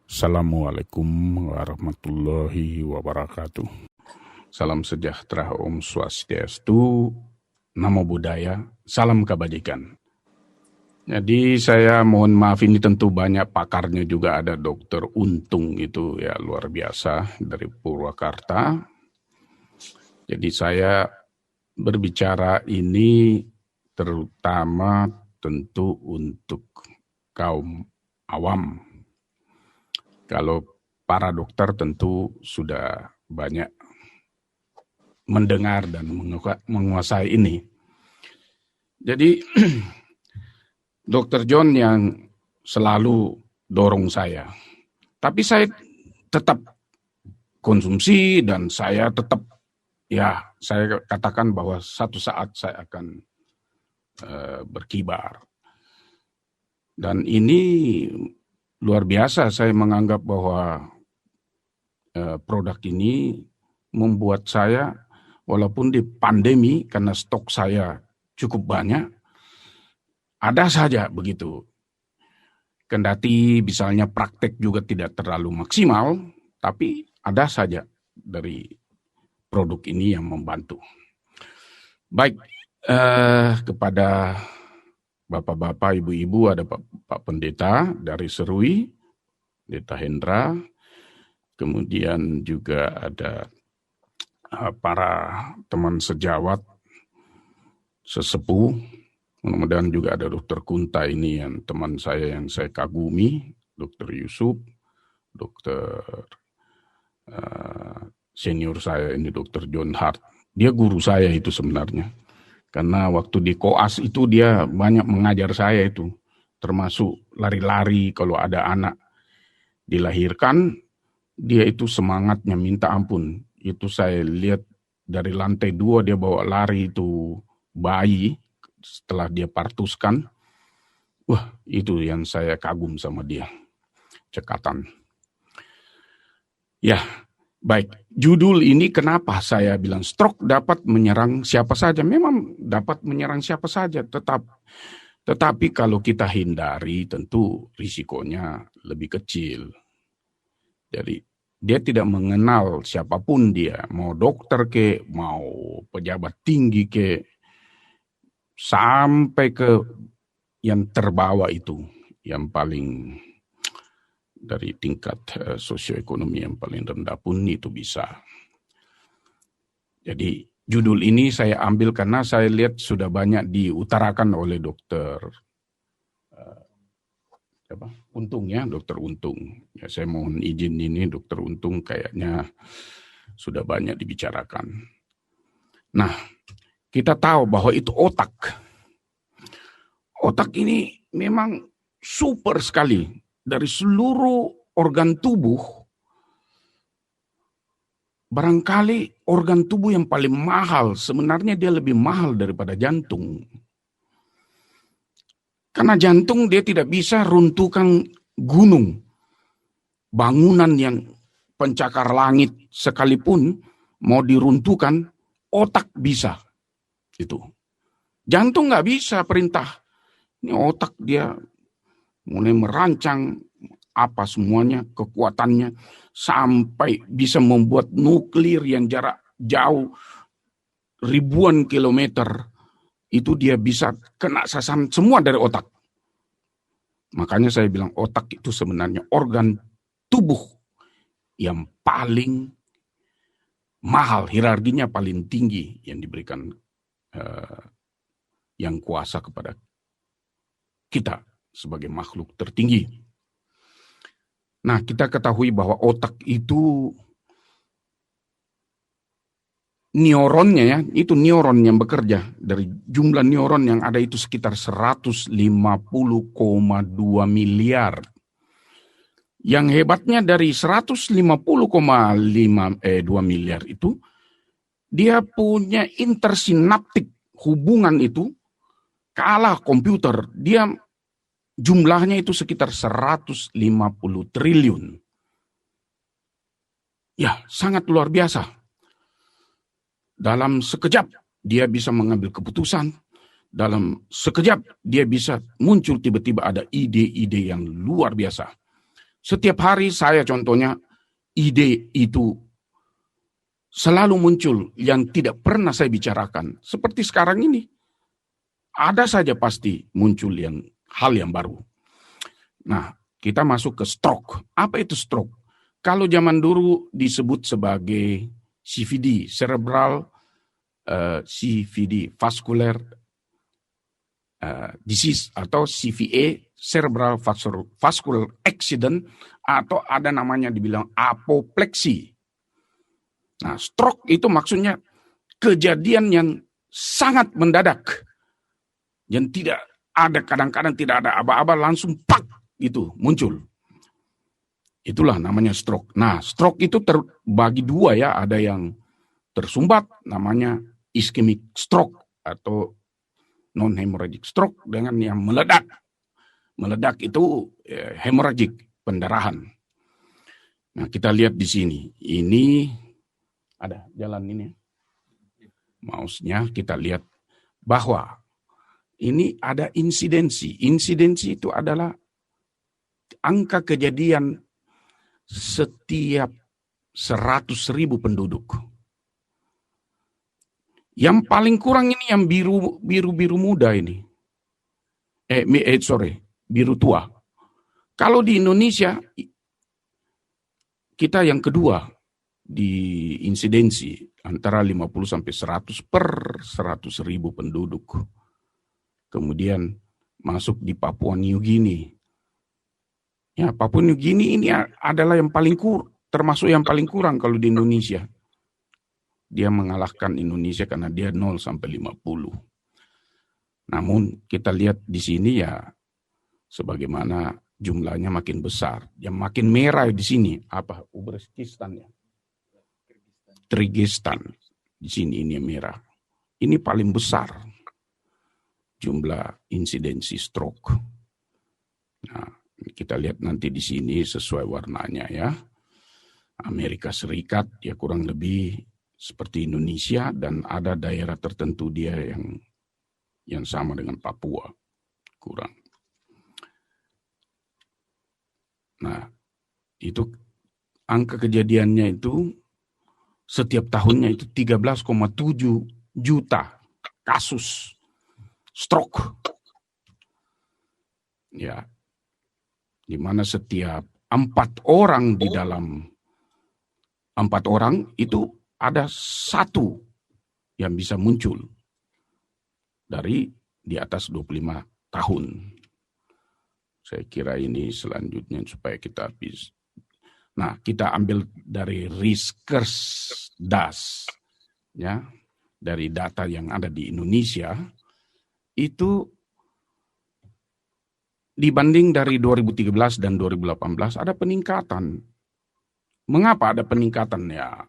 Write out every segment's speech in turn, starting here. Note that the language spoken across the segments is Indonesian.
Assalamualaikum warahmatullahi wabarakatuh. Salam sejahtera, Om Swastiastu, Namo Buddhaya, salam kebajikan. Jadi saya mohon maaf, ini tentu banyak pakarnya juga, ada Dokter Untung itu ya luar biasa dari Purwakarta. Jadi saya berbicara ini terutama tentu untuk kaum awam. Kalau para dokter tentu sudah banyak mendengar dan menguasai ini. Jadi Dr. John yang selalu dorong saya. Tapi saya tetap konsumsi dan saya tetap, saya katakan bahwa satu saat saya akan berkibar. Dan ini luar biasa, saya menganggap bahwa produk ini membuat saya, walaupun di pandemi karena stok saya cukup banyak, ada saja begitu. Kendati misalnya praktek juga tidak terlalu maksimal, tapi ada saja dari produk ini yang membantu. Baik, kepada Bapak-bapak, ibu-ibu, ada Pak Pendeta dari Serui, Pendeta Hendra, kemudian juga ada para teman sejawat, sesepuh, mudah-mudahan juga ada Dokter Kunta ini yang teman saya yang saya kagumi, Dokter Yusuf, Dokter senior saya ini Dokter John Hart. Dia guru saya itu sebenarnya. Karena waktu di koas itu dia banyak mengajar saya itu. Termasuk lari-lari kalau ada anak dilahirkan, dia itu semangatnya minta ampun. Itu saya lihat dari lantai 2 dia bawa lari itu bayi setelah dia partuskan. Wah, itu yang saya kagum sama dia. Cekatan. Ya, baik. Judul ini kenapa saya bilang stroke dapat menyerang siapa saja. Memang dapat menyerang siapa saja, tetapi kalau kita hindari tentu risikonya lebih kecil. Jadi dia tidak mengenal siapapun dia, mau dokter ke, mau pejabat tinggi ke, sampai ke yang terbawa itu, yang paling dari tingkat sosioekonomi yang paling rendah pun itu bisa. Jadi judul ini saya ambil karena saya lihat sudah banyak diutarakan oleh dokter Untung ya, Dokter Untung. Ya, saya mohon izin ini Dokter Untung kayaknya sudah banyak dibicarakan. Nah, kita tahu bahwa itu otak. Otak ini memang super sekali. Dari seluruh organ tubuh, barangkali organ tubuh yang paling mahal, sebenarnya dia lebih mahal daripada jantung. Karena jantung dia tidak bisa runtuhkan gunung, bangunan yang pencakar langit sekalipun mau diruntuhkan, otak bisa. Itu. Jantung nggak bisa perintah. Ini otak dia mulai merancang apa semuanya, kekuatannya, sampai bisa membuat nuklir yang jarak jauh ribuan kilometer, itu dia bisa kena sasaran semua dari otak. Makanya saya bilang otak itu sebenarnya organ tubuh yang paling mahal, hierarkinya paling tinggi yang diberikan yang kuasa kepada kita sebagai makhluk tertinggi. Nah, kita ketahui bahwa otak itu neuronnya ya, itu neuron yang bekerja. Dari jumlah neuron yang ada itu sekitar 150,2 miliar. Yang hebatnya dari 150,2 miliar itu, dia punya intersinaptik, hubungan itu kalah komputer. Dia jumlahnya itu sekitar 150 triliun. Ya, sangat luar biasa. Dalam sekejap dia bisa mengambil keputusan. Dalam sekejap dia bisa muncul tiba-tiba ada ide-ide yang luar biasa. Setiap hari saya contohnya, ide itu selalu muncul yang tidak pernah saya bicarakan. Seperti sekarang ini, ada saja pasti muncul hal yang baru. Nah, kita masuk ke stroke. Apa itu stroke? Kalau zaman dulu disebut sebagai CVD, CVD, vascular disease, atau CVA, cerebral vascular accident, atau ada namanya dibilang apopleksi. Nah, stroke itu maksudnya kejadian yang sangat mendadak, yang tidak ada, kadang-kadang tidak ada aba-aba, langsung pak gitu muncul. Itulah namanya stroke. Nah, stroke itu terbagi dua ya, ada yang tersumbat namanya ischemic stroke atau non-hemorrhagic stroke, dengan yang meledak. Meledak itu hemorrhagic, pendarahan. Nah, kita lihat di sini. Ini ada jalan ini. Mouse-nya kita lihat bahwa ini ada insidensi. Insidensi itu adalah angka kejadian setiap 100.000 penduduk. Yang paling kurang ini yang biru muda ini. Biru tua. Kalau di Indonesia, kita yang kedua di insidensi, antara 50 sampai 100 per 100.000 penduduk. Kemudian masuk di Papua New Guinea. Ya, Papua New Guinea ini adalah yang paling termasuk yang paling kurang kalau di Indonesia. Dia mengalahkan Indonesia karena dia 0 sampai 50. Namun kita lihat di sini ya, sebagaimana jumlahnya makin besar. Yang makin merah di sini apa? Uzbekistan ya. Kyrgyzstan. Di sini ini yang merah. Ini paling besar jumlah insidensi stroke. Nah, kita lihat nanti di sini sesuai warnanya ya. Amerika Serikat ya kurang lebih seperti Indonesia, dan ada daerah tertentu dia yang sama dengan Papua, kurang. Nah, itu angka kejadiannya itu setiap tahunnya itu 13,7 juta kasus stroke. Ya, di mana setiap 4 orang di dalam 4 orang itu ada 1 yang bisa muncul dari di atas 25 tahun. Saya kira ini selanjutnya supaya kita bisa. Nah, kita ambil dari Riskersdas, ya, dari data yang ada di Indonesia, itu dibanding dari 2013 dan 2018 ada peningkatan. Mengapa ada peningkatan? Ya,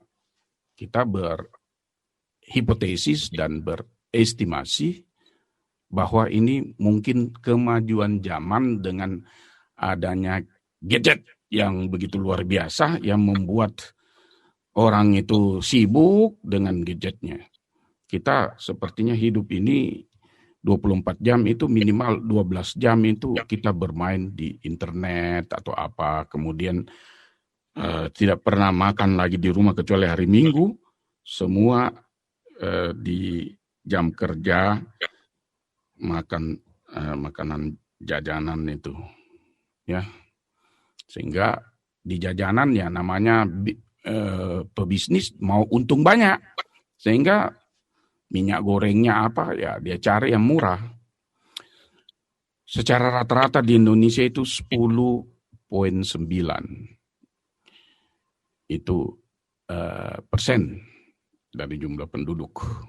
kita berhipotesis dan berestimasi bahwa ini mungkin kemajuan zaman dengan adanya gadget yang begitu luar biasa yang membuat orang itu sibuk dengan gadgetnya. Kita sepertinya hidup ini 24 jam itu minimal 12 jam itu kita bermain di internet atau apa, kemudian tidak pernah makan lagi di rumah kecuali hari Minggu, semua di jam kerja makan makanan jajanan itu, ya, sehingga di jajanan ya namanya pebisnis mau untung banyak, sehingga minyak gorengnya apa ya dia cari yang murah. Secara rata-rata di Indonesia itu 10,9 itu persen dari jumlah penduduk.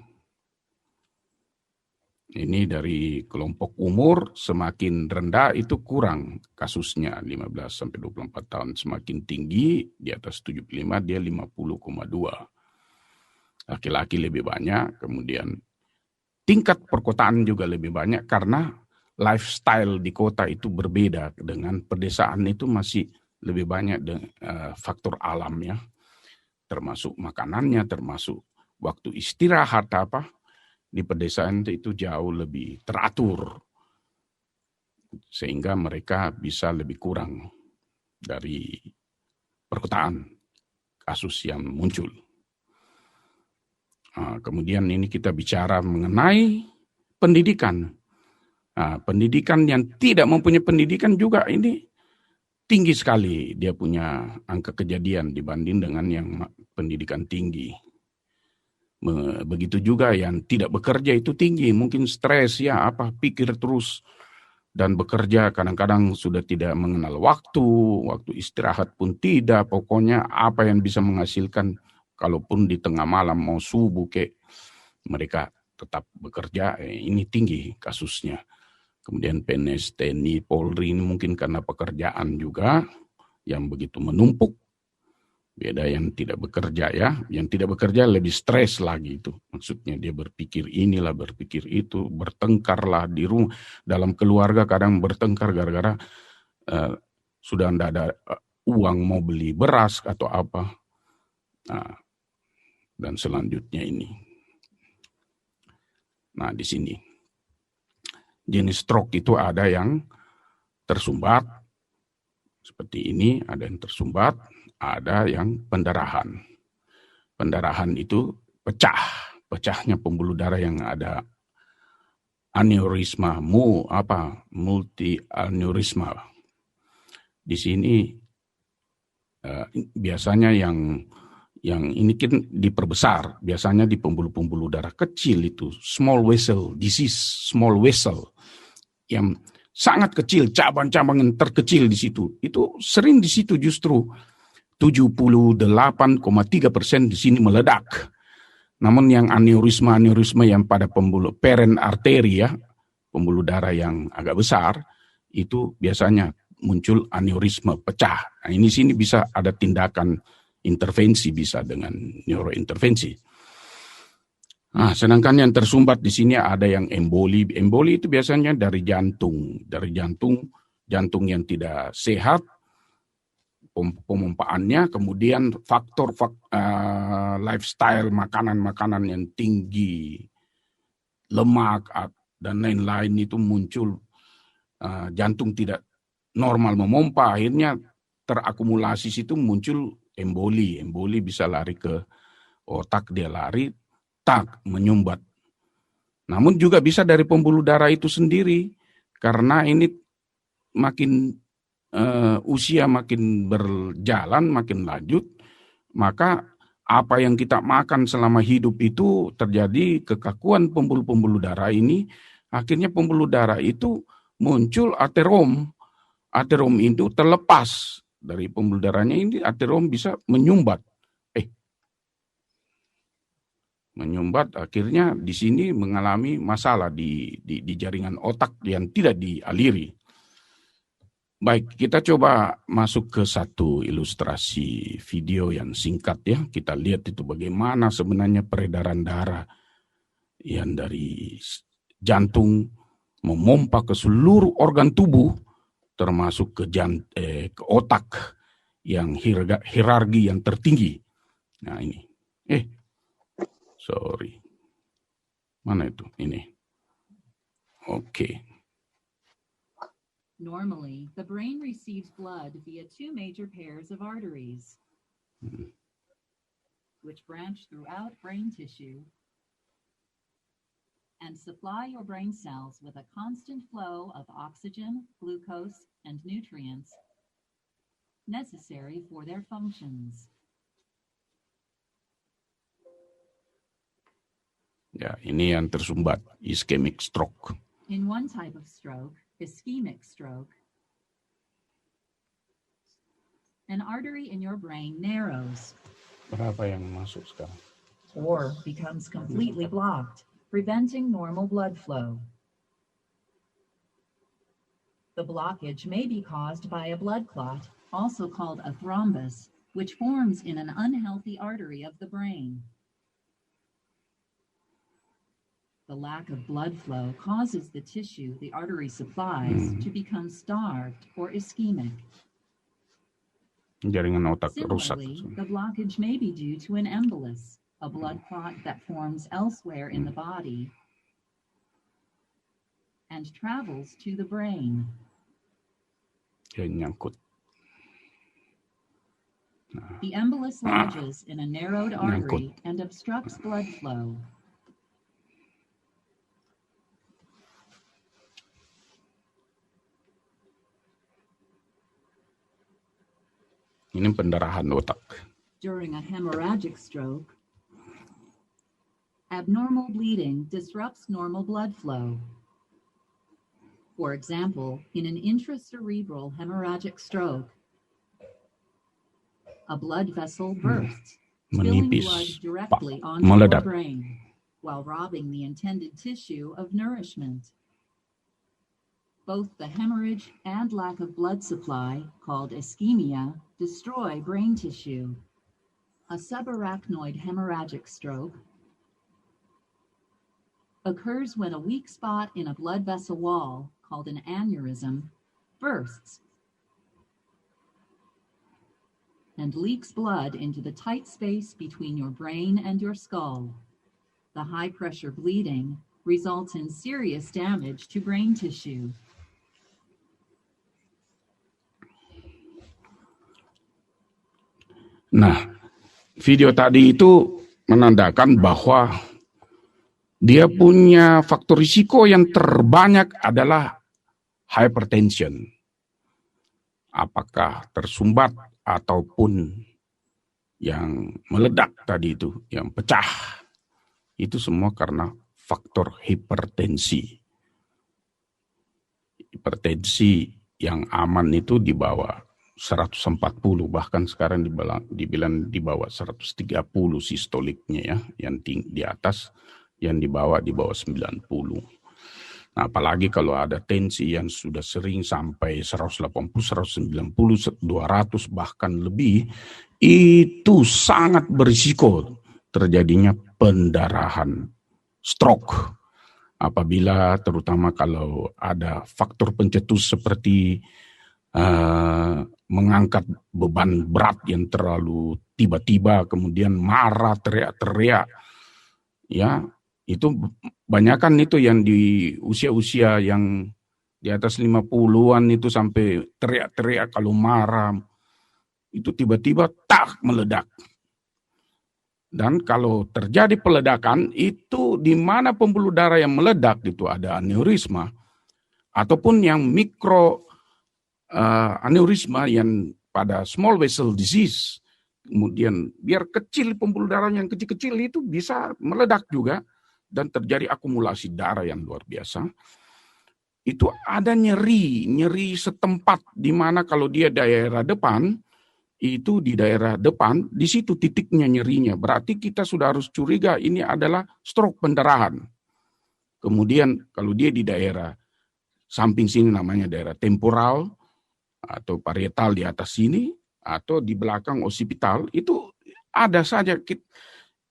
Ini dari kelompok umur semakin rendah itu kurang kasusnya 15 sampai 24 tahun, semakin tinggi di atas 75 dia 50,2. Laki-laki lebih banyak, kemudian tingkat perkotaan juga lebih banyak karena lifestyle di kota itu berbeda dengan pedesaan, itu masih lebih banyak faktor alam ya, termasuk makanannya, termasuk waktu istirahat apa. Di pedesaan itu jauh lebih teratur sehingga mereka bisa lebih kurang dari perkotaan, kasus yang muncul. Kemudian ini kita bicara mengenai pendidikan. Pendidikan yang tidak mempunyai pendidikan juga ini tinggi sekali dia punya angka kejadian dibanding dengan yang pendidikan tinggi. Begitu juga yang tidak bekerja itu tinggi, mungkin stres ya, pikir terus dan bekerja kadang-kadang sudah tidak mengenal waktu istirahat pun tidak, pokoknya apa yang bisa menghasilkan, kalaupun di tengah malam mau subuh mereka tetap bekerja, ini tinggi kasusnya. Kemudian PNS, TNI, Polri ini mungkin karena pekerjaan juga yang begitu menumpuk. Beda yang tidak bekerja ya. Yang tidak bekerja lebih stres lagi itu. Maksudnya dia berpikir inilah, berpikir itu, bertengkarlah di rumah. Dalam keluarga kadang bertengkar gara-gara sudah tidak ada uang mau beli beras atau apa. Dan selanjutnya ini. Nah di sini. Jenis stroke itu ada yang tersumbat. Seperti ini, ada yang tersumbat, ada yang pendarahan. Pendarahan itu pecahnya pembuluh darah yang ada aneurisma, multi aneurisma. Di sini biasanya yang ini kan diperbesar, biasanya di pembuluh-pembuluh darah kecil itu, small vessel disease, small vessel yang sangat kecil, cabang-cabang yang terkecil di situ. Itu sering di situ justru 78,3% di sini meledak. Namun yang aneurisma yang pada pembuluh parent arteri ya, pembuluh darah yang agak besar, itu biasanya muncul aneurisma pecah. Nah, ini sini bisa ada tindakan intervensi, bisa dengan neurointervensi. Nah, sedangkan yang tersumbat di sini ada yang emboli. Emboli itu biasanya dari jantung jantung yang tidak sehat, pemompaannya, kemudian faktor lifestyle, makanan yang tinggi lemak dan lain-lain itu muncul, jantung tidak normal memompa, akhirnya terakumulasi situ muncul emboli. Emboli bisa lari ke otak, dia lari menyumbat. Namun juga bisa dari pembuluh darah itu sendiri, karena ini makin usia makin berjalan, makin lanjut, maka apa yang kita makan selama hidup itu terjadi kekakuan pembuluh-pembuluh darah ini, akhirnya pembuluh darah itu muncul aterom. Aterom itu terlepas dari pembuluh darahnya, ini aterom bisa menyumbat. Menyumbat, akhirnya di sini mengalami masalah di jaringan otak yang tidak dialiri. Baik, kita coba masuk ke satu ilustrasi video yang singkat ya. Kita lihat itu bagaimana sebenarnya peredaran darah yang dari jantung memompa ke seluruh organ tubuh, termasuk ke otak yang hierarki yang tertinggi. Nah ini, sorry. Mana itu? Ini. Okay. Normally, the brain receives blood via two major pairs of arteries, which branch throughout brain tissue and supply your brain cells with a constant flow of oxygen, glucose, and nutrients necessary for their functions. Ya, ini yang tersumbat, ischemic stroke. In one type of stroke, ischemic stroke, an artery in your brain narrows. Berapa yang masuk sekarang? Or becomes completely blocked, preventing normal blood flow. The blockage may be caused by a blood clot, also called a thrombus, which forms in an unhealthy artery of the brain. The lack of blood flow causes the tissue the artery supplies to become starved or ischemic. Jaringan otak rusak. Similarly, the blockage may be due to an embolus, a blood clot that forms elsewhere in the body and travels to the brain. Ya, nyangkut. The embolus lodges in a narrowed Nyangkut. artery and obstructs blood flow. Ini pendarahan otak. During a hemorrhagic stroke, abnormal bleeding disrupts normal blood flow. For example, in an intracerebral hemorrhagic stroke, a blood vessel bursts, spilling Menipis. blood directly onto Meledak. your brain, while robbing the intended tissue of nourishment. Both the hemorrhage and lack of blood supply, called ischemia, destroy brain tissue. A subarachnoid hemorrhagic stroke occurs when a weak spot in a blood vessel wall, called an aneurysm, bursts and leaks blood into the tight space between your brain and your skull. The high-pressure bleeding results in serious damage to brain tissue. Nah, video tadi itu menandakan bahwa dia punya faktor risiko yang terbanyak adalah hypertension. Apakah tersumbat ataupun yang meledak tadi itu, yang pecah. Itu semua karena faktor hipertensi. Hipertensi yang aman itu di bawah 140, bahkan sekarang dibilang di bawah 130 sistoliknya ya, yang di atas, yang di bawah 90. Nah, apalagi kalau ada tensi yang sudah sering sampai 180, 190, 200 bahkan lebih, itu sangat berisiko terjadinya pendarahan, stroke. Apabila terutama kalau ada faktor pencetus seperti mengangkat beban berat yang terlalu tiba-tiba, kemudian marah, teriak-teriak, ya itu banyakan itu yang di usia-usia yang di atas 50-an itu sampai teriak-teriak kalau marah, itu tiba-tiba tak meledak. Dan kalau terjadi peledakan itu di mana pembuluh darah yang meledak itu ada aneurisma ataupun yang mikro aneurisma yang pada small vessel disease, kemudian biar kecil pembuluh darah yang kecil-kecil itu bisa meledak juga dan terjadi akumulasi darah yang luar biasa. Itu ada nyeri setempat di mana kalau dia daerah depan, itu di daerah depan, di situ titiknya nyerinya. Berarti kita sudah harus curiga ini adalah stroke pendarahan. Kemudian kalau dia di daerah samping sini namanya daerah temporal, atau parietal di atas sini, atau di belakang occipital, itu ada saja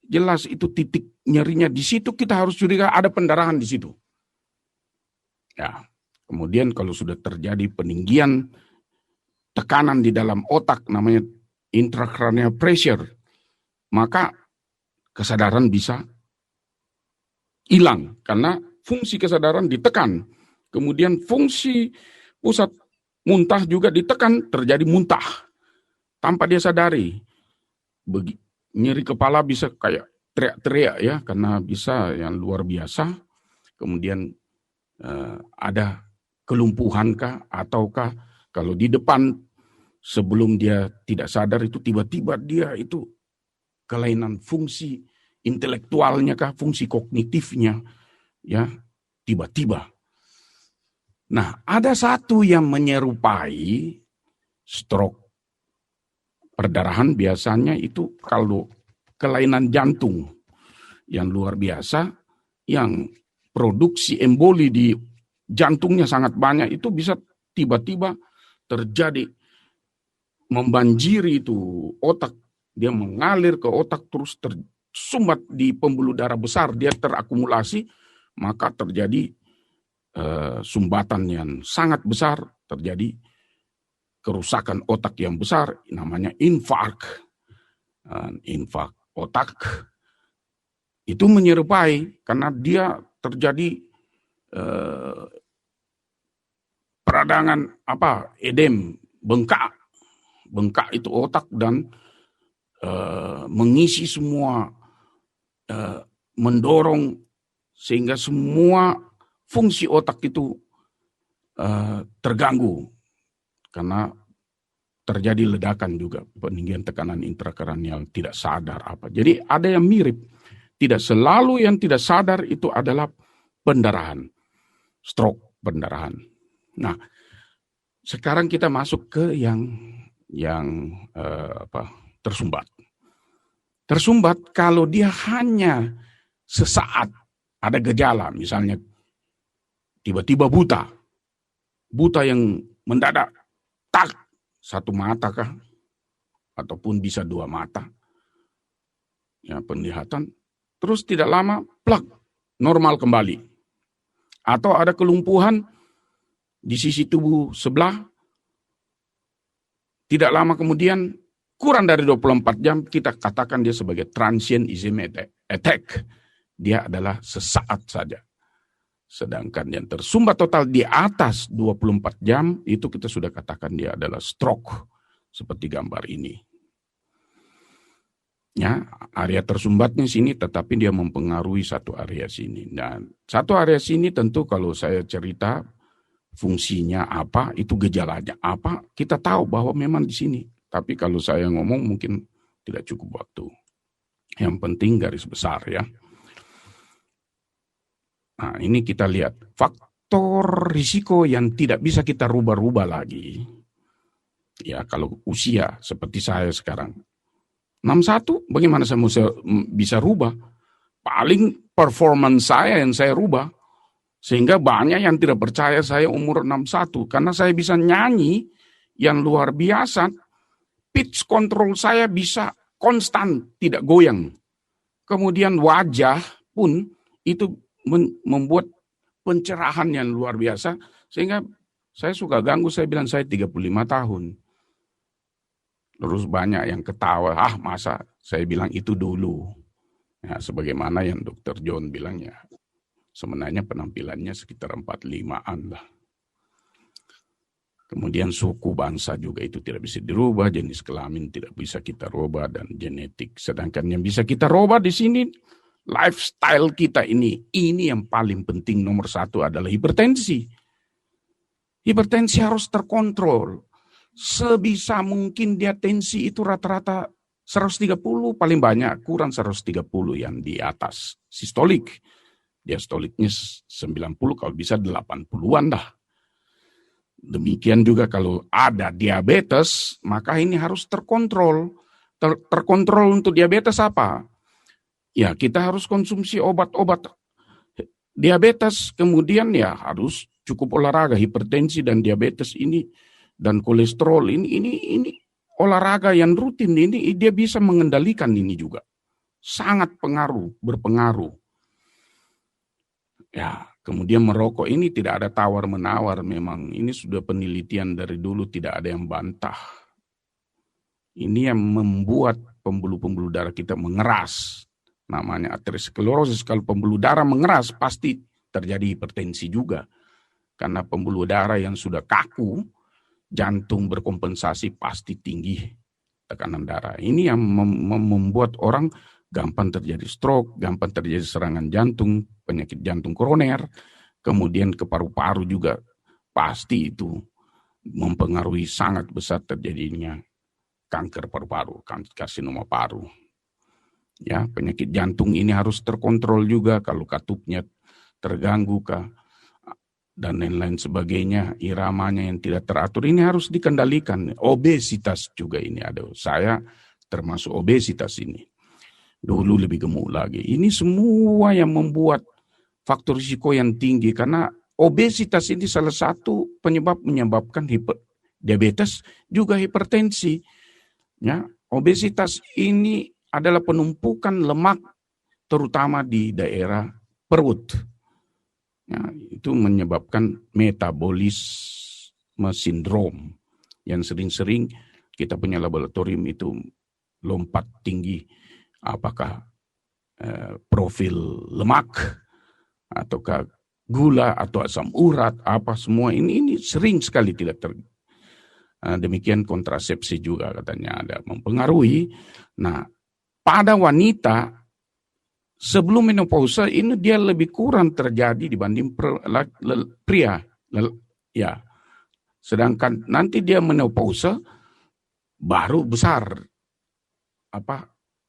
jelas itu titik nyerinya di situ, kita harus curiga ada pendarahan di situ. Ya, kemudian kalau sudah terjadi peninggian tekanan di dalam otak namanya intracranial pressure, maka kesadaran bisa hilang karena fungsi kesadaran ditekan. Kemudian fungsi pusat muntah juga ditekan, terjadi muntah tanpa dia sadari. Nyeri kepala bisa kayak teriak-teriak ya, karena bisa yang luar biasa. Kemudian ada kelumpuhan kah, ataukah kalau di depan sebelum dia tidak sadar itu tiba-tiba dia itu kelainan fungsi intelektualnya kah, fungsi kognitifnya ya, tiba-tiba. Nah, ada satu yang menyerupai stroke perdarahan biasanya itu kalau kelainan jantung yang luar biasa, yang produksi emboli di jantungnya sangat banyak, itu bisa tiba-tiba terjadi membanjiri itu otak, dia mengalir ke otak terus tersumbat di pembuluh darah besar, dia terakumulasi, maka terjadi sumbatan yang sangat besar, terjadi kerusakan otak yang besar, namanya infark. Infark otak itu menyerupai karena dia terjadi peradangan edem, bengkak itu otak dan mengisi semua, mendorong sehingga semua fungsi otak itu terganggu karena terjadi ledakan juga, peninggian tekanan intrakranial tidak sadar apa. Jadi ada yang mirip. Tidak selalu yang tidak sadar itu adalah pendarahan, stroke pendarahan. Nah, sekarang kita masuk ke yang tersumbat. Tersumbat kalau dia hanya sesaat ada gejala, misalnya tiba-tiba buta yang mendadak, tak, satu mata kah, ataupun bisa dua mata, ya penglihatan, terus tidak lama, plak, normal kembali. Atau ada kelumpuhan di sisi tubuh sebelah, tidak lama kemudian, kurang dari 24 jam, kita katakan dia sebagai transient ischemic attack. Dia adalah sesaat saja. Sedangkan yang tersumbat total di atas 24 jam, itu kita sudah katakan dia adalah stroke. Seperti gambar ini. Ya, area tersumbatnya sini, tetapi dia mempengaruhi satu area sini. Dan satu area sini tentu kalau saya cerita fungsinya apa, itu gejalanya apa, kita tahu bahwa memang di sini. Tapi kalau saya ngomong mungkin tidak cukup waktu. Yang penting garis besar ya. Nah, ini kita lihat faktor risiko yang tidak bisa kita rubah-rubah lagi. Ya, kalau usia seperti saya sekarang 61, bagaimana saya bisa rubah? Paling performance saya yang saya rubah. Sehingga banyak yang tidak percaya saya umur 61. Karena saya bisa nyanyi yang luar biasa. Pitch control saya bisa konstan, tidak goyang. Kemudian wajah pun itu membuat pencerahan yang luar biasa. Sehingga saya suka ganggu, saya bilang saya 35 tahun. Terus banyak yang ketawa, masa saya bilang itu dulu. Ya, sebagaimana yang Dr. John bilangnya. Sebenarnya penampilannya sekitar 45-an lah. Kemudian suku bangsa juga itu tidak bisa dirubah, jenis kelamin tidak bisa kita rubah, dan genetik. Sedangkan yang bisa kita rubah di sini, lifestyle kita ini yang paling penting nomor satu adalah hipertensi. Hipertensi harus terkontrol. Sebisa mungkin dia tensi itu rata-rata 130 paling banyak, kurang 130 yang di atas sistolik. Diastoliknya 90, kalau bisa 80-an dah. Demikian juga kalau ada diabetes, maka ini harus terkontrol. Terkontrol untuk diabetes apa? Ya, kita harus konsumsi obat-obat diabetes, kemudian ya harus cukup olahraga. Hipertensi dan diabetes ini dan kolesterol ini olahraga yang rutin ini dia bisa mengendalikan ini juga. Sangat berpengaruh. Ya, kemudian merokok ini tidak ada tawar-menawar, memang ini sudah penelitian dari dulu, tidak ada yang bantah. Ini yang membuat pembuluh-pembuluh darah kita mengeras. Namanya aterosklerosis. Kalau pembuluh darah mengeras pasti terjadi hipertensi juga. Karena pembuluh darah yang sudah kaku, jantung berkompensasi pasti tinggi tekanan darah. Ini yang membuat orang gampang terjadi stroke, gampang terjadi serangan jantung, penyakit jantung koroner, kemudian ke paru-paru juga pasti itu mempengaruhi sangat besar terjadinya kanker paru-paru, karsinoma paru. Ya, penyakit jantung ini harus terkontrol juga, kalau katupnya terganggu dan lain-lain sebagainya, iramanya yang tidak teratur ini harus dikendalikan. Obesitas juga ini ada. Saya termasuk obesitas ini. Dulu lebih gemuk lagi. Ini semua yang membuat faktor risiko yang tinggi, karena obesitas ini salah satu menyebabkan diabetes juga hipertensi. Ya, obesitas ini adalah penumpukan lemak terutama di daerah perut. Ya, itu menyebabkan metabolisme sindrom yang sering-sering kita punya laboratorium itu lompat tinggi. Apakah profil lemak, ataukah gula, atau asam urat, apa semua ini sering sekali tidak Demikian kontrasepsi juga katanya ada mempengaruhi. Nah, pada wanita sebelum menopausa ini dia lebih kurang terjadi dibanding pria. Ya. Sedangkan nanti dia menopausa baru besar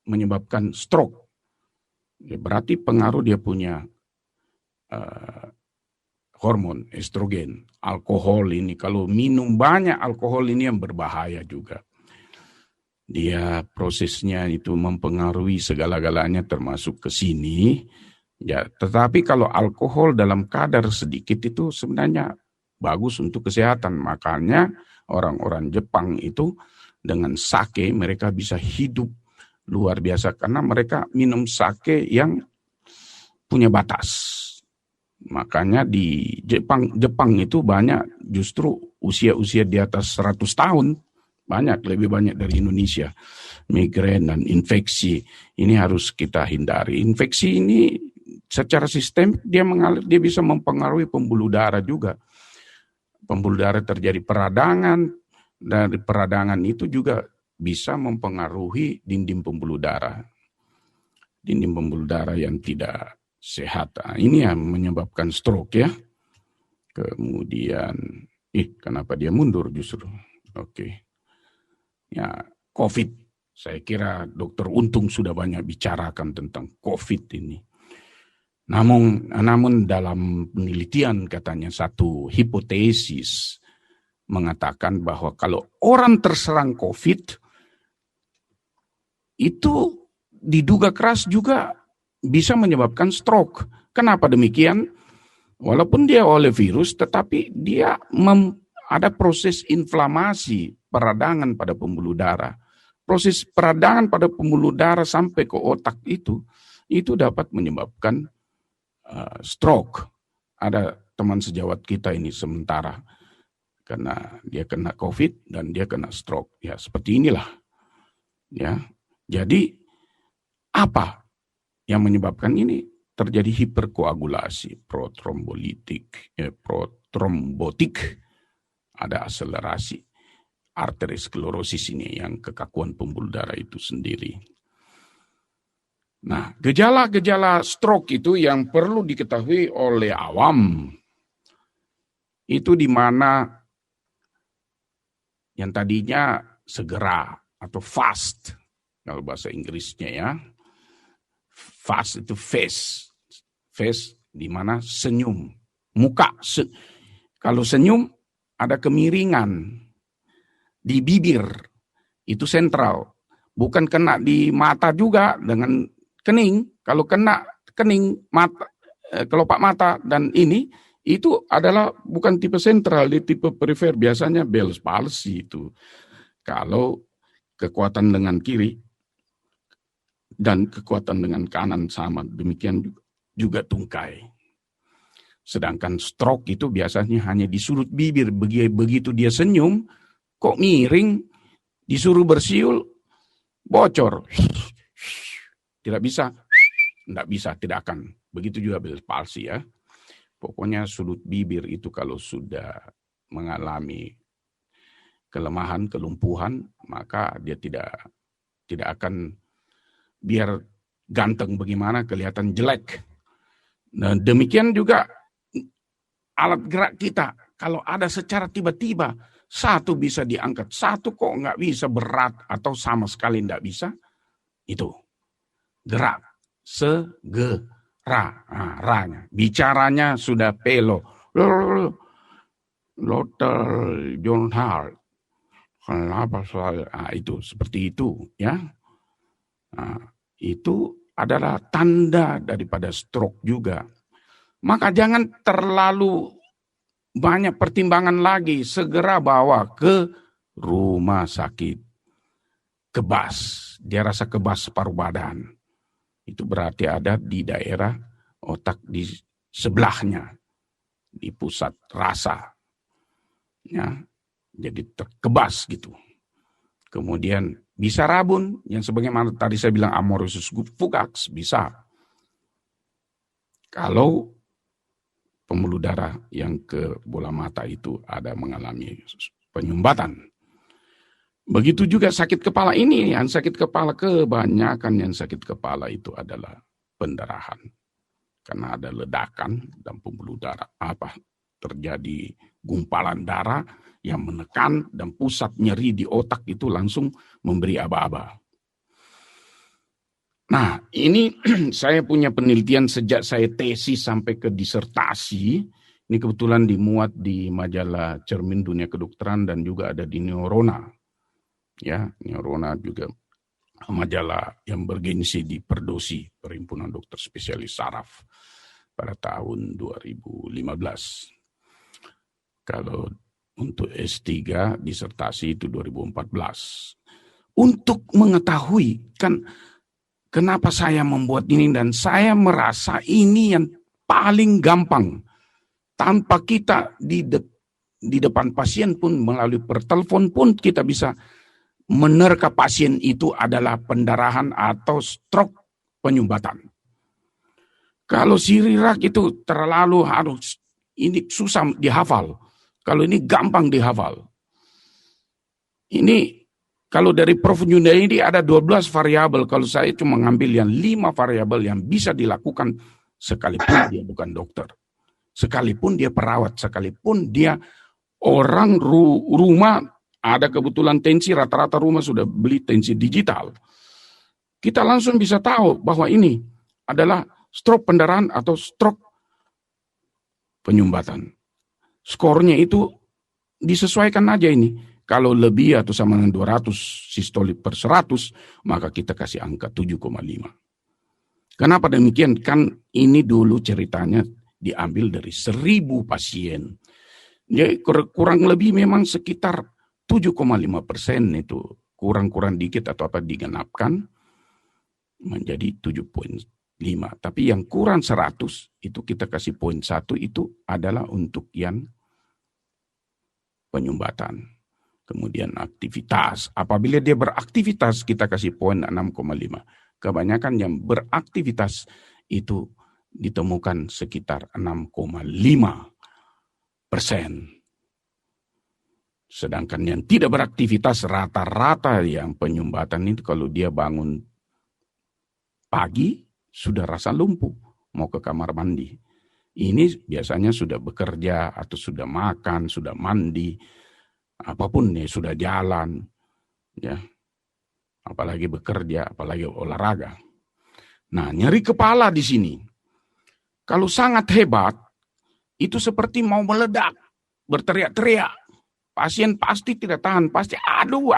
menyebabkan stroke. Ya, berarti pengaruh dia punya hormon estrogen, alkohol ini. Kalau minum banyak alkohol ini yang berbahaya juga. Dia prosesnya itu mempengaruhi segala-galanya termasuk ke sini. Ya, tetapi kalau alkohol dalam kadar sedikit itu sebenarnya bagus untuk kesehatan. Makanya orang-orang Jepang itu dengan sake mereka bisa hidup luar biasa karena mereka minum sake yang punya batas. Makanya di Jepang itu banyak justru usia-usia di atas 100 tahun. Lebih banyak dari Indonesia. Migrain dan infeksi. Ini harus kita hindari. Infeksi ini secara sistem dia bisa mempengaruhi pembuluh darah juga. Pembuluh darah terjadi peradangan. Dari peradangan itu juga bisa mempengaruhi dinding pembuluh darah. Dinding pembuluh darah yang tidak sehat. Ini yang menyebabkan stroke ya. Kemudian, kenapa dia mundur justru? Oke. Ya, COVID. Saya kira Dr. Untung sudah banyak bicarakan tentang COVID ini. Namun dalam penelitian katanya satu hipotesis mengatakan bahwa kalau orang terserang COVID itu diduga keras juga bisa menyebabkan stroke. Kenapa demikian? Walaupun dia oleh virus, tetapi dia ada proses inflamasi peradangan pada pembuluh darah. Proses peradangan pada pembuluh darah sampai ke otak itu dapat menyebabkan stroke. Ada teman sejawat kita ini sementara karena dia kena COVID dan dia kena stroke. Ya, seperti inilah. Ya. Jadi apa yang menyebabkan ini? Terjadi hiperkoagulasi, protrombotik, ada akselerasi, arteriosklerosis ini yang kekakuan pembuluh darah itu sendiri. Nah, gejala-gejala stroke itu yang perlu diketahui oleh awam. Itu di mana yang tadinya segera atau fast, kalau bahasa Inggrisnya ya. Fast itu face di mana senyum, muka. Kalau senyum ada kemiringan di bibir, itu sentral. Bukan kena di mata juga dengan kening. Kalau kena kening mata, kelopak mata dan ini, itu adalah bukan tipe sentral, di tipe perifer. Biasanya Bell's palsy itu. Kalau kekuatan dengan kiri dan kekuatan dengan kanan sama, demikian juga tungkai. Sedangkan stroke itu biasanya hanya di sudut bibir. Begitu dia senyum, kok miring, disuruh bersiul, bocor. Tidak bisa, tidak akan. Begitu juga Bell's palsy ya. Pokoknya sudut bibir itu kalau sudah mengalami kelemahan, kelumpuhan, maka dia tidak akan, biar ganteng bagaimana, kelihatan jelek. Dan demikian juga alat gerak kita. Kalau ada secara tiba-tiba, satu bisa diangkat, satu kok nggak bisa, berat atau sama sekali nggak bisa, itu gerak segera. Ranya. Bicaranya sudah pelo. Lothar John Hart. Kenapa soal itu seperti itu ya? Itu adalah tanda daripada stroke juga. Maka jangan terlalu banyak pertimbangan lagi. Segera bawa ke rumah sakit. Kebas. Dia rasa kebas separuh badan. Itu berarti ada di daerah otak di sebelahnya. Di pusat rasa. Ya, jadi terkebas gitu. Kemudian bisa rabun, yang sebagaimana tadi saya bilang amaurosis fugax, bisa. Kalau pembuluh darah yang ke bola mata itu ada mengalami penyumbatan. Begitu juga sakit kepala ini, yang sakit kepala kebanyakan yang sakit kepala itu adalah pendarahan. Karena ada ledakan dan pembuluh darah, terjadi gumpalan darah yang menekan dan pusat nyeri di otak itu langsung memberi aba-aba. Nah, ini saya punya penelitian sejak saya tesis sampai ke disertasi. Ini kebetulan dimuat di majalah Cermin Dunia Kedokteran dan juga ada di Neurona. Ya, Neurona juga majalah yang bergengsi di Perdosi, Perhimpunan Dokter Spesialis Saraf, pada tahun 2015. Kalau untuk S3 disertasi itu 2014. Untuk mengetahui kan kenapa saya membuat ini, dan saya merasa ini yang paling gampang. Tanpa kita di depan pasien pun, melalui pertelepon pun kita bisa menerka pasien itu adalah pendarahan atau stroke penyumbatan. Kalau sirirak itu terlalu harus, ini susah dihafal. Kalau ini gampang dihafal. Ini kalau dari Prof. Yunda ini ada 12 variabel. Kalau saya cuma ngambil yang 5 variabel yang bisa dilakukan sekalipun dia bukan dokter. Sekalipun dia perawat, sekalipun dia orang rumah, ada kebetulan tensi, rata-rata rumah sudah beli tensi digital. Kita langsung bisa tahu bahwa ini adalah stroke pendarahan atau stroke penyumbatan. Skornya itu disesuaikan aja ini. Kalau lebih atau sama dengan 200 sistolik per 100, maka kita kasih angka 7,5. Kenapa demikian? Kan ini dulu ceritanya diambil dari 1.000 pasien. Jadi kurang lebih memang sekitar 7,5% itu kurang dikit atau digenapkan menjadi 7,5. Tapi yang kurang 100 itu kita kasih poin 1 itu adalah untuk yang penyumbatan. Kemudian aktivitas. Apabila dia beraktivitas kita kasih poin 6,5. Kebanyakan yang beraktivitas itu ditemukan sekitar 6,5%. Sedangkan yang tidak beraktivitas rata-rata yang penyumbatan itu kalau dia bangun pagi sudah rasa lumpuh, mau ke kamar mandi. Ini biasanya sudah bekerja atau sudah makan, sudah mandi, apapun ya sudah jalan, ya. Apalagi bekerja, apalagi olahraga. Nah, nyeri kepala di sini. Kalau sangat hebat, itu seperti mau meledak, berteriak-teriak. Pasien pasti tidak tahan, pasti aduh,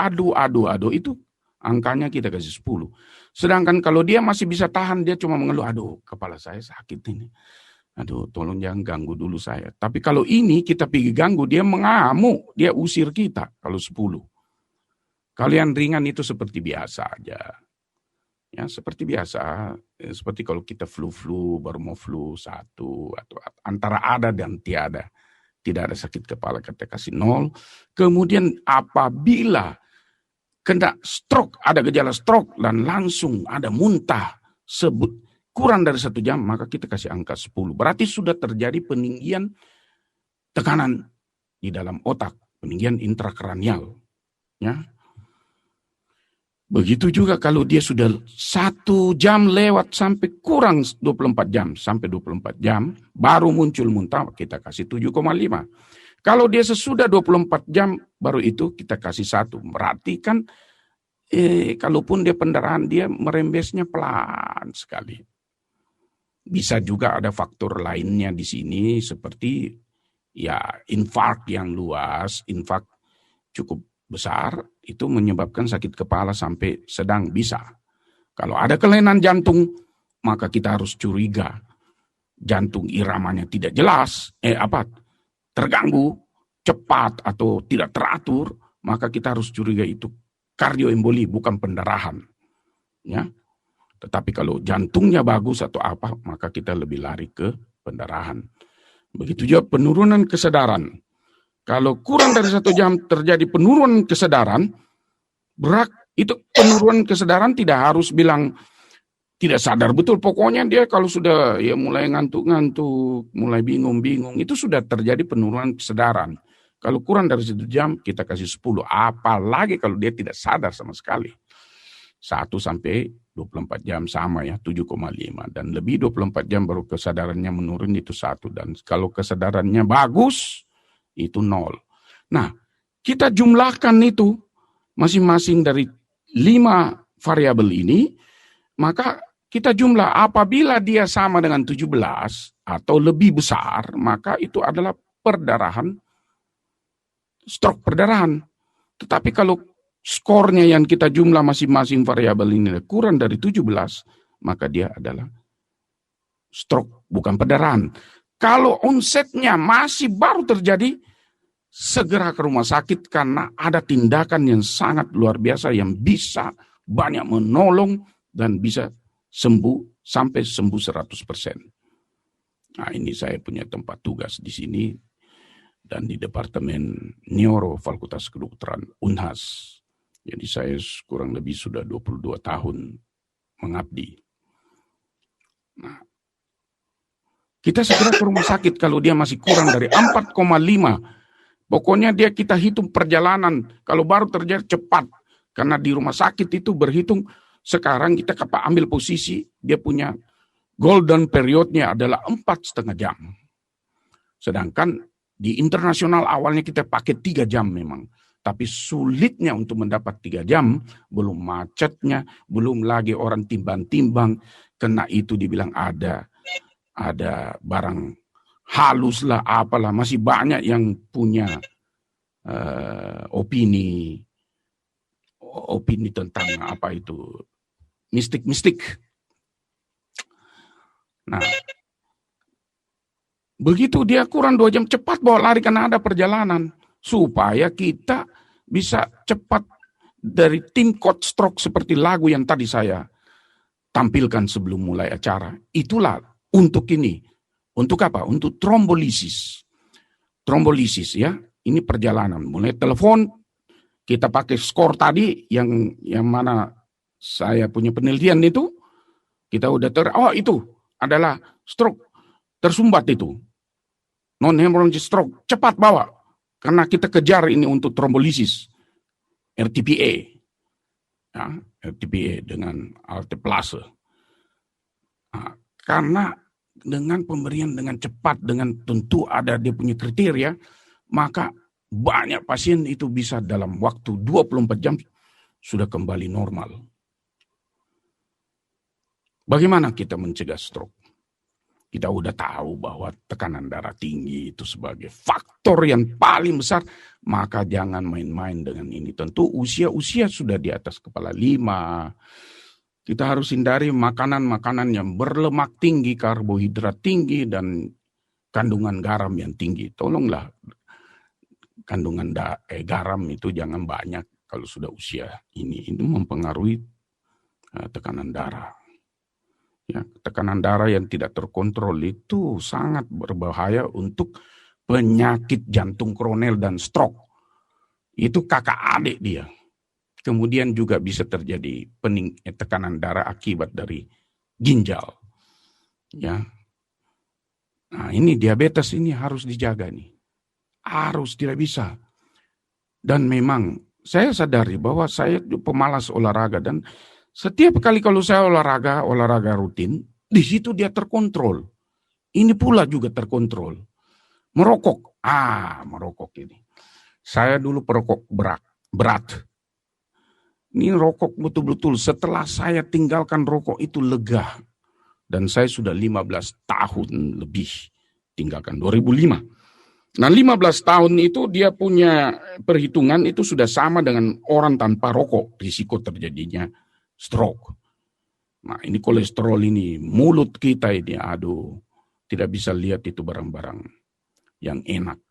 itu angkanya kita kasih 10. Sedangkan kalau dia masih bisa tahan, dia cuma mengeluh, aduh kepala saya sakit ini. Aduh tolong jangan ganggu dulu saya. Tapi kalau ini kita pergi ganggu, dia mengamuk, dia usir kita kalau 10. Kalau yang ringan itu seperti biasa aja. Ya, seperti biasa, seperti kalau kita flu, baru mau flu 1, atau antara ada dan tiada. Tidak ada sakit kepala, kita kasih 0. Kemudian apabila kena stroke, ada gejala stroke, dan langsung ada muntah, kurang dari 1 jam, maka kita kasih angka 10. Berarti sudah terjadi peninggian tekanan di dalam otak, peninggian intrakranial. Ya. Begitu juga kalau dia sudah 1 jam lewat sampai kurang 24 jam, sampai 24 jam, baru muncul muntah, kita kasih 7,5. Kalau dia sesudah 24 jam, baru itu kita kasih 1. Berarti kan, kalaupun dia pendarahan, dia merembesnya pelan sekali. Bisa juga ada faktor lainnya di sini, seperti ya infark yang luas, infark cukup besar, itu menyebabkan sakit kepala sampai sedang bisa. Kalau ada kelainan jantung, maka kita harus curiga jantung iramanya tidak jelas, terganggu, cepat atau tidak teratur, maka kita harus curiga itu kardioemboli, bukan pendarahan. Ya. Tetapi kalau jantungnya bagus atau apa, maka kita lebih lari ke pendarahan. Begitu juga penurunan kesadaran. Kalau kurang dari 1 jam terjadi penurunan kesadaran, itu penurunan kesadaran tidak harus bilang tidak sadar betul. Pokoknya dia kalau sudah ya mulai ngantuk-ngantuk, mulai bingung-bingung, itu sudah terjadi penurunan kesadaran. Kalau kurang dari 1 jam, kita kasih 10. Apalagi kalau dia tidak sadar sama sekali. 1 sampai 24 jam sama ya, 7,5. Dan lebih 24 jam baru kesadarannya menurun, itu 1. Dan kalau kesadarannya bagus, itu 0. Nah, kita jumlahkan itu masing-masing dari 5 variabel ini, maka kita jumlah apabila dia sama dengan 17 atau lebih besar, maka itu adalah perdarahan, stroke perdarahan. Tetapi kalau skornya yang kita jumlah masing-masing variabel ini kurang dari 17, maka dia adalah stroke, bukan perdarahan. Kalau onsetnya masih baru terjadi, segera ke rumah sakit karena ada tindakan yang sangat luar biasa yang bisa banyak menolong dan bisa sembuh sampai sembuh 100%. Nah, ini saya punya tempat tugas di sini dan di Departemen Neuro Fakultas Kedokteran Unhas. Jadi saya kurang lebih sudah 22 tahun mengabdi. Nah, kita segera ke rumah sakit kalau dia masih kurang dari 4,5. Pokoknya kita hitung perjalanan. Kalau baru terjadi cepat. Karena di rumah sakit itu berhitung sekarang kita ambil posisi dia punya golden periodnya adalah 4,5 jam. Sedangkan di internasional awalnya kita pakai 3 jam memang. Tapi sulitnya untuk mendapat 3 jam, belum macetnya, belum lagi orang timbang-timbang, kena itu dibilang ada barang halus lah, apalah, masih banyak yang punya opini tentang apa itu, mistik. Nah, begitu dia kurang 2 jam, cepat bawa lari karena ada perjalanan. Supaya kita bisa cepat dari tim coach stroke seperti lagu yang tadi saya tampilkan sebelum mulai acara. Itulah untuk ini. Untuk apa? Untuk trombolisis. Trombolisis ya. Ini perjalanan. Mulai telepon, kita pakai skor tadi yang mana saya punya penelitian itu. Kita udah itu adalah stroke tersumbat itu. Non-hemorrhagic stroke. Cepat bawa. Karena kita kejar ini untuk trombolisis, RTPA, ya, RTPA dengan alteplase. Nah, karena dengan pemberian dengan cepat, dengan tentu ada dia punya kriteria, maka banyak pasien itu bisa dalam waktu 24 jam sudah kembali normal. Bagaimana kita mencegah stroke? Kita udah tahu bahwa tekanan darah tinggi itu sebagai faktor yang paling besar, maka jangan main-main dengan ini. Tentu usia sudah di atas kepala 5. Kita harus hindari makanan-makanan yang berlemak tinggi, karbohidrat tinggi, dan kandungan garam yang tinggi. Tolonglah kandungan garam itu jangan banyak kalau sudah usia ini. Itu mempengaruhi tekanan darah. Ya, tekanan darah yang tidak terkontrol itu sangat berbahaya untuk penyakit jantung koroner dan stroke. Itu kakak adik dia. Kemudian juga bisa terjadi tekanan darah akibat dari ginjal. Ya. Nah, ini diabetes ini harus dijaga nih. Harus, tidak bisa. Dan memang saya sadari bahwa saya pemalas olahraga dan setiap kali kalau saya olahraga rutin, di situ dia terkontrol. Ini pula juga terkontrol. Merokok. Merokok ini. Saya dulu perokok berat. Ini rokok betul-betul setelah saya tinggalkan rokok itu lega. Dan saya sudah 15 tahun lebih tinggalkan 2005. Nah 15 tahun itu dia punya perhitungan itu sudah sama dengan orang tanpa rokok. Risiko terjadinya stroke. Nah ini kolesterol ini, mulut kita ini, tidak bisa lihat itu barang-barang yang enak.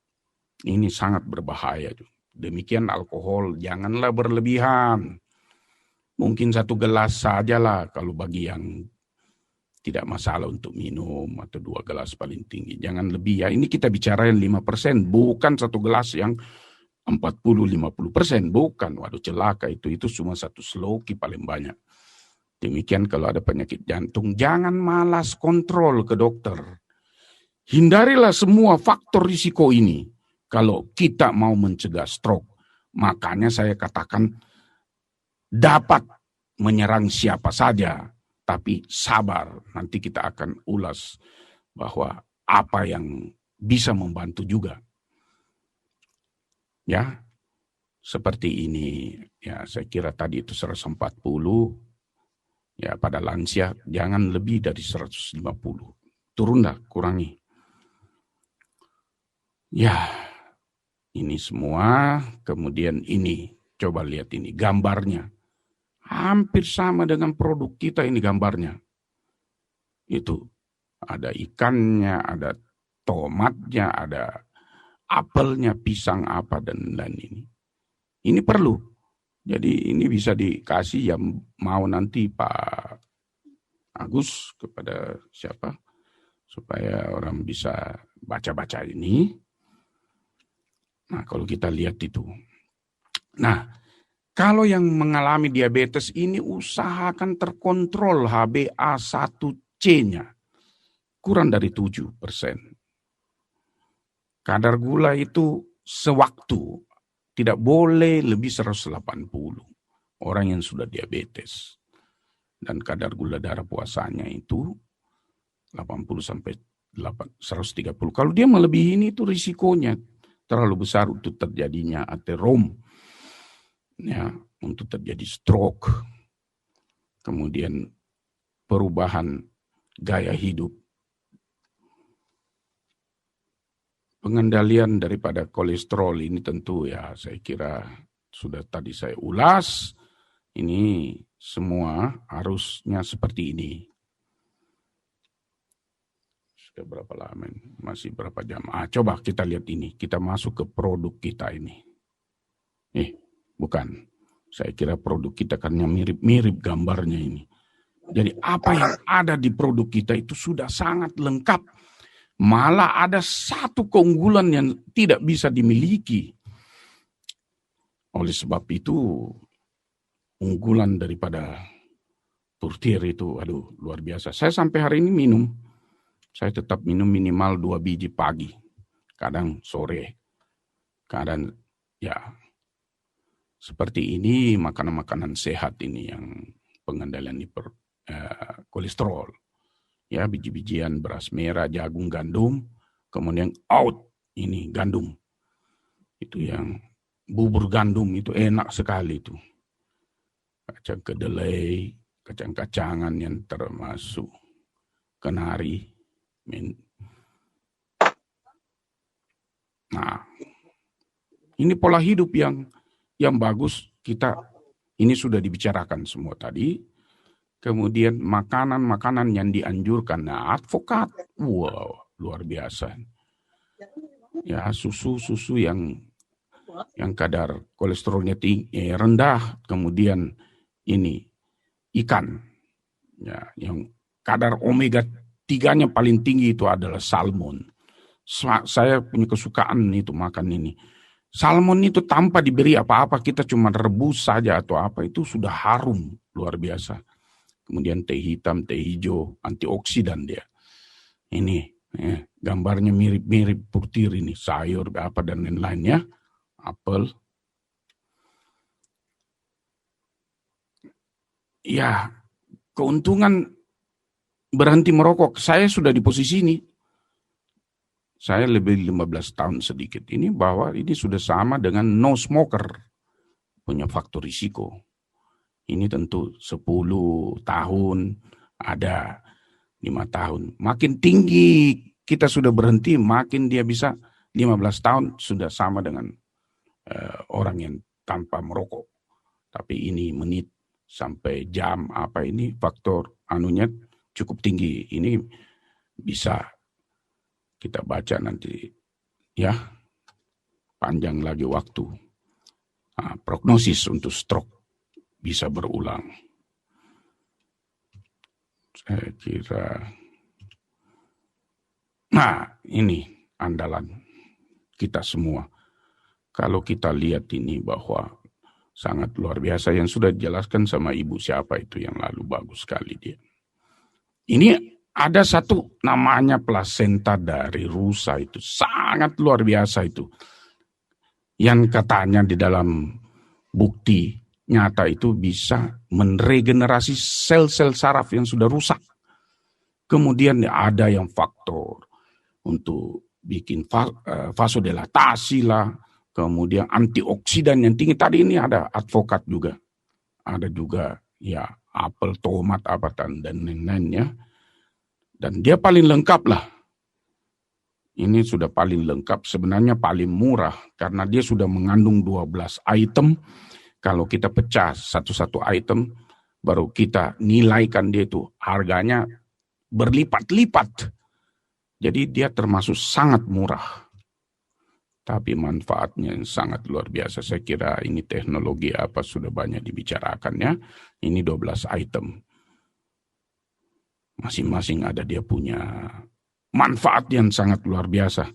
Ini sangat berbahaya. Demikian alkohol, janganlah berlebihan. Mungkin 1 gelas sajalah kalau bagi yang tidak masalah untuk minum, atau 2 gelas paling tinggi. Jangan lebih ya, ini kita bicara yang 5%, bukan 1 gelas yang 40-50%, bukan. Waduh celaka itu cuma 1 sloki paling banyak. Demikian kalau ada penyakit jantung, jangan malas kontrol ke dokter. Hindarilah semua faktor risiko ini. kalau kita mau mencegah stroke. Makanya saya katakan dapat menyerang siapa saja, tapi sabar. Nanti kita akan ulas bahwa apa yang bisa membantu juga. Ya, seperti ini. Ya, saya kira tadi itu 140. Ya, pada lansia jangan lebih dari 150. Turunlah, kurangi. Ya, ini semua. Kemudian ini, coba lihat ini gambarnya. Hampir sama dengan produk kita ini gambarnya. Itu ada ikannya, ada tomatnya, ada apelnya, pisang apa dan ini. Ini perlu. Jadi ini bisa dikasih yang mau nanti Pak Agus kepada siapa supaya orang bisa baca-baca ini. Nah, kalau kita lihat itu. Nah, kalau yang mengalami diabetes ini usahakan terkontrol HbA1c-nya kurang dari 7%. Kadar gula itu sewaktu tidak boleh lebih 180 orang yang sudah diabetes. Dan kadar gula darah puasanya itu 80 sampai 130. Kalau dia melebihi ini itu risikonya terlalu besar untuk terjadinya aterom, ya, untuk terjadi stroke, kemudian perubahan gaya hidup, pengendalian daripada kolesterol ini tentu ya saya kira sudah tadi saya ulas. Ini semua harusnya seperti ini. Sudah berapa lama? Masih berapa jam? Coba kita lihat ini. Kita masuk ke produk kita ini. Bukan. Saya kira produk kita kan yang mirip-mirip gambarnya ini. Jadi apa yang ada di produk kita itu sudah sangat lengkap. Malah ada satu keunggulan yang tidak bisa dimiliki. Oleh sebab itu, unggulan daripada Purtir itu, aduh luar biasa. Saya sampai hari ini minum. Saya tetap minum minimal 2 biji pagi. Kadang sore. Kadang ya seperti ini makanan-makanan sehat ini yang pengendalian kolesterol. Ya, biji-bijian, beras merah, jagung, gandum. Kemudian oat, ini gandum. Itu yang bubur gandum itu enak sekali itu. Kacang kedelai, kacang-kacangan yang termasuk kenari. Nah, ini pola hidup yang bagus kita ini sudah dibicarakan semua tadi. Kemudian makanan-makanan yang dianjurkan. Nah, advokat, wow, luar biasa. Ya, susu yang kadar kolesterolnya tinggi, rendah. Kemudian ini ikan, ya, yang kadar omega 3-nya paling tinggi itu adalah salmon. Saya punya kesukaan itu makan ini. Salmon itu tanpa diberi apa-apa, kita cuma rebus saja atau apa, itu sudah harum, luar biasa. Kemudian teh hitam, teh hijau, antioksidan dia. Ini gambarnya mirip-mirip Purtir ini, sayur apa dan lain-lainnya, apel. Ya, keuntungan berhenti merokok. Saya sudah di posisi ini. Saya lebih 15 tahun sedikit ini bahwa ini sudah sama dengan no smoker punya faktor risiko. Ini tentu 10 tahun, ada 5 tahun. Makin tinggi kita sudah berhenti, makin dia bisa 15 tahun sudah sama dengan orang yang tanpa merokok. Tapi ini menit sampai jam apa ini faktor anunya cukup tinggi. Ini bisa kita baca nanti ya, panjang lagi waktu. Prognosis untuk stroke bisa berulang. Saya kira. Nah, ini andalan kita semua. Kalau kita lihat ini bahwa sangat luar biasa yang sudah dijelaskan sama ibu siapa itu yang lalu, bagus sekali dia. Ini ada satu namanya plasenta dari rusa itu sangat luar biasa itu. yang katanya di dalam bukti nyata itu bisa meregenerasi sel-sel saraf yang sudah rusak. Kemudian ada yang faktor untuk bikin vasodilatasi lah, kemudian antioksidan yang tinggi. Tadi ini ada advokat juga, ada juga ya apel, tomat, dan lain-lainnya. Dan dia paling lengkap lah. Ini sudah paling lengkap, sebenarnya paling murah karena dia sudah mengandung 12 item. Kalau kita pecah satu-satu item, baru kita nilaikan dia itu harganya berlipat-lipat. Jadi dia termasuk sangat murah. Tapi manfaatnya sangat luar biasa. Saya kira ini teknologi apa sudah banyak dibicarakan ya. Ini 12 item. Masing-masing ada dia punya manfaat yang sangat luar biasa.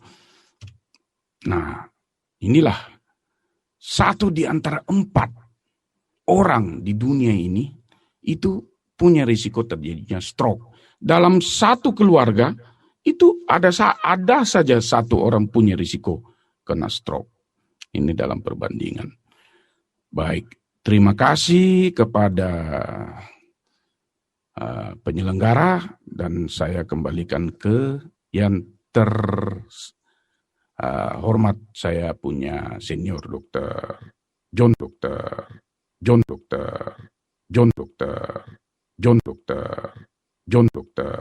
Nah, inilah satu di antara 4 orang di dunia ini itu punya risiko terjadinya stroke. Dalam satu keluarga itu ada saja satu orang punya risiko kena stroke. Ini dalam perbandingan. Baik, terima kasih kepada penyelenggara dan saya kembalikan ke yang terhormat, saya punya senior dokter John dokter